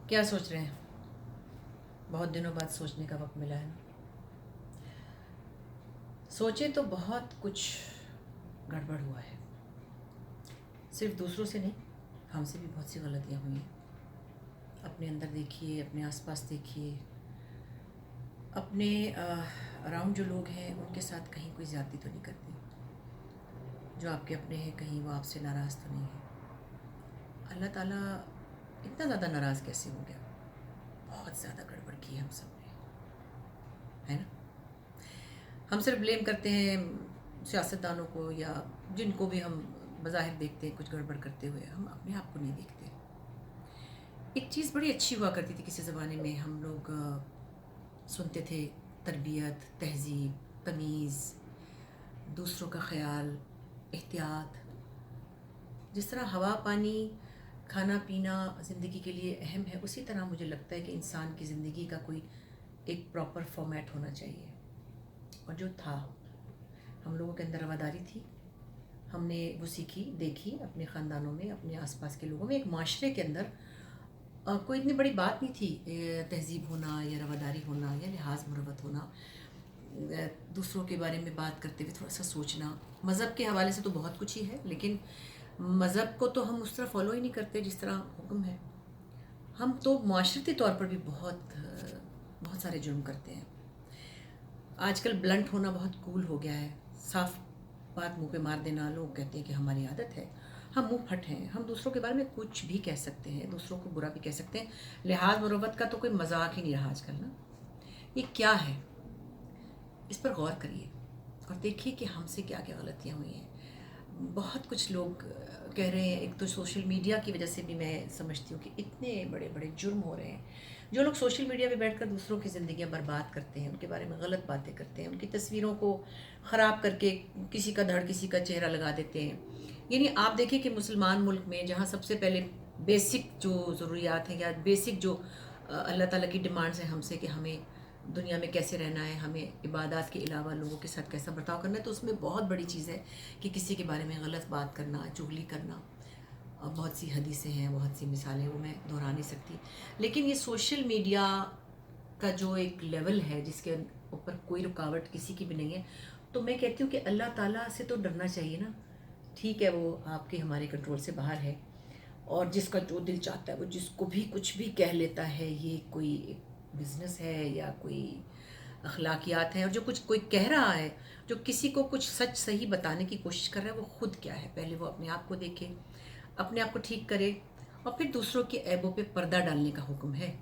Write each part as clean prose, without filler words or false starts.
کیا سوچ رہے ہیں؟ بہت دنوں بعد سوچنے کا وقت ملا ہے نا۔ سوچیں تو بہت کچھ گڑبڑ ہوا ہے، صرف دوسروں سے نہیں، ہم سے بھی بہت سی غلطیاں ہوئی ہیں۔ اپنے اندر دیکھیے، اپنے آس پاس دیکھیے، اپنے اراؤنڈ جو لوگ ہیں ان کے ساتھ کہیں کوئی زیادتی تو نہیں کرتے، جو آپ کے اپنے ہیں کہیں وہ آپ سے ناراض تو نہیں ہے۔ اللہ تعالیٰ اتنا زیادہ ناراض کیسے ہو گیا؟ بہت زیادہ گڑبڑ کی ہم سب نے، ہے نا۔ ہم صرف بلیم کرتے ہیں سیاستدانوں کو یا جن کو بھی ہم بظاہر دیکھتے ہیں کچھ گڑبڑ کرتے ہوئے، ہم اپنے آپ کو نہیں دیکھتے۔ ایک چیز بڑی اچھی ہوا کرتی تھی کسی زمانے میں، ہم لوگ سنتے تھے تربیت، تہذیب، تمیز، دوسروں کا خیال، احتیاط۔ جس طرح ہوا، پانی، کھانا پینا زندگی کے لیے اہم ہے، اسی طرح مجھے لگتا ہے کہ انسان کی زندگی کا کوئی ایک پراپر فارمیٹ ہونا چاہیے، اور جو تھا ہم لوگوں کے اندر رواداری تھی، ہم نے وہ سیکھی، دیکھی اپنے خاندانوں میں، اپنے آس پاس کے لوگوں میں۔ ایک معاشرے کے اندر کوئی اتنی بڑی بات نہیں تھی تہذیب ہونا یا رواداری ہونا یا لحاظ مروت ہونا، دوسروں کے بارے میں بات کرتے ہوئے تھوڑا سا سوچنا۔ مذہب کے حوالے سے تو بہت کچھ ہی ہے، لیکن مذہب کو تو ہم اس طرح فالو ہی نہیں کرتے جس طرح حکم ہے۔ ہم تو معاشرتی طور پر بھی بہت سارے جرم کرتے ہیں۔ آج کل بلنٹ ہونا بہت کول ہو گیا ہے، صاف بات منہ پہ مار دینا۔ لوگ کہتے ہیں کہ ہماری عادت ہے، ہم منہ پھٹ ہیں، ہم دوسروں کے بارے میں کچھ بھی کہہ سکتے ہیں، دوسروں کو برا بھی کہہ سکتے ہیں۔ لحاظ مروت کا تو کوئی مذاق ہی نہیں رہا آج کل نا۔ یہ کیا ہے؟ اس پر غور کریے اور دیکھیے کہ ہم سے کیا کیا غلطیاں ہوئی ہیں۔ بہت کچھ لوگ کہہ رہے ہیں، ایک تو سوشل میڈیا کی وجہ سے بھی میں سمجھتی ہوں کہ اتنے بڑے بڑے جرم ہو رہے ہیں۔ جو لوگ سوشل میڈیا پہ بیٹھ کر دوسروں کی زندگیاں برباد کرتے ہیں، ان کے بارے میں غلط باتیں کرتے ہیں، ان کی تصویروں کو خراب کر کے کسی کا دھڑ کسی کا چہرہ لگا دیتے ہیں۔ یعنی آپ دیکھیں کہ مسلمان ملک میں جہاں سب سے پہلے بیسک جو ضروریات ہیں یا بیسک جو اللہ تعالیٰ کی ڈیمانڈز ہیں ہم سے کہ ہمیں دنیا میں کیسے رہنا ہے، ہمیں عبادات کے علاوہ لوگوں کے ساتھ کیسا برتاؤ کرنا ہے، تو اس میں بہت بڑی چیز ہے کہ کسی کے بارے میں غلط بات کرنا، چغلی کرنا۔ بہت سی حدیثیں ہیں، بہت سی مثالیں، وہ میں دہرا نہیں سکتی۔ لیکن یہ سوشل میڈیا کا جو ایک لیول ہے جس کے اوپر کوئی رکاوٹ کسی کی بھی نہیں ہے، تو میں کہتی ہوں کہ اللہ تعالیٰ سے تو ڈرنا چاہیے نا۔ ٹھیک ہے، وہ آپ کے ہمارے کنٹرول سے باہر ہے، اور جس کا جو دل چاہتا ہے وہ جس کو بھی کچھ بھی کہہ لیتا ہے۔ یہ کوئی بزنس ہے یا کوئی اخلاقیات ہیں، اور جو کچھ کوئی کہہ رہا ہے، جو کسی کو کچھ سچ صحیح بتانے کی کوشش کر رہا ہے، وہ خود کیا ہے، پہلے وہ اپنے آپ کو دیکھے، اپنے آپ کو ٹھیک کرے، اور پھر دوسروں کے عیبوں پہ پردہ ڈالنے کا حکم ہے۔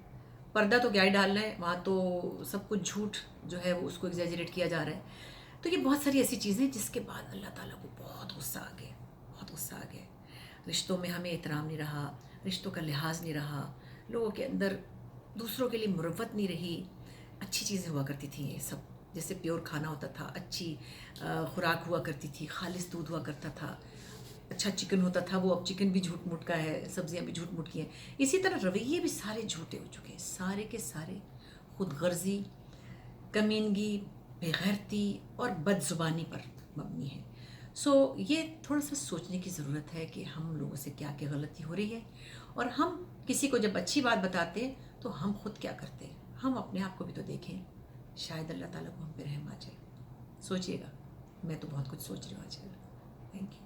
پردہ تو کیا ہی ڈالنا ہے، وہاں تو سب کچھ جھوٹ جو ہے وہ اس کو ایگزیجریٹ کیا جا رہا ہے۔ تو یہ بہت ساری ایسی چیزیں جس کے بعد اللہ تعالیٰ کو بہت غصہ آ گیا، بہت غصہ آ گیا۔ رشتوں میں ہمیں احترام نہیں رہا، رشتوں کا لحاظ نہیں رہا، لوگوں کے اندر دوسروں کے لیے مروت نہیں رہی۔ اچھی چیزیں ہوا کرتی تھیں یہ سب، جیسے پیور کھانا ہوتا تھا، اچھی خوراک ہوا کرتی تھی، خالص دودھ ہوا کرتا تھا، اچھا چکن ہوتا تھا۔ وہ اب چکن بھی جھوٹ موٹ کا ہے، سبزیاں بھی جھوٹ موٹ کی ہیں۔ اسی طرح رویے بھی سارے جھوٹے ہو چکے ہیں، سارے کے سارے خود غرضی، کمینگی، بے غیرتی اور بد زبانی پر مبنی ہے۔ یہ تھوڑا سا سوچنے کی ضرورت ہے کہ ہم لوگوں سے کیا کیا غلطی ہو رہی ہے، اور ہم کسی کو جب اچھی بات بتاتے ہیں تو ہم خود کیا کرتے ہیں۔ ہم اپنے آپ کو بھی تو دیکھیں، شاید اللہ تعالیٰ کو ہم پہ رحم آ جائے۔ سوچیے گا، میں تو بہت کچھ سوچ رہی ہوں آج کل۔ Thank you.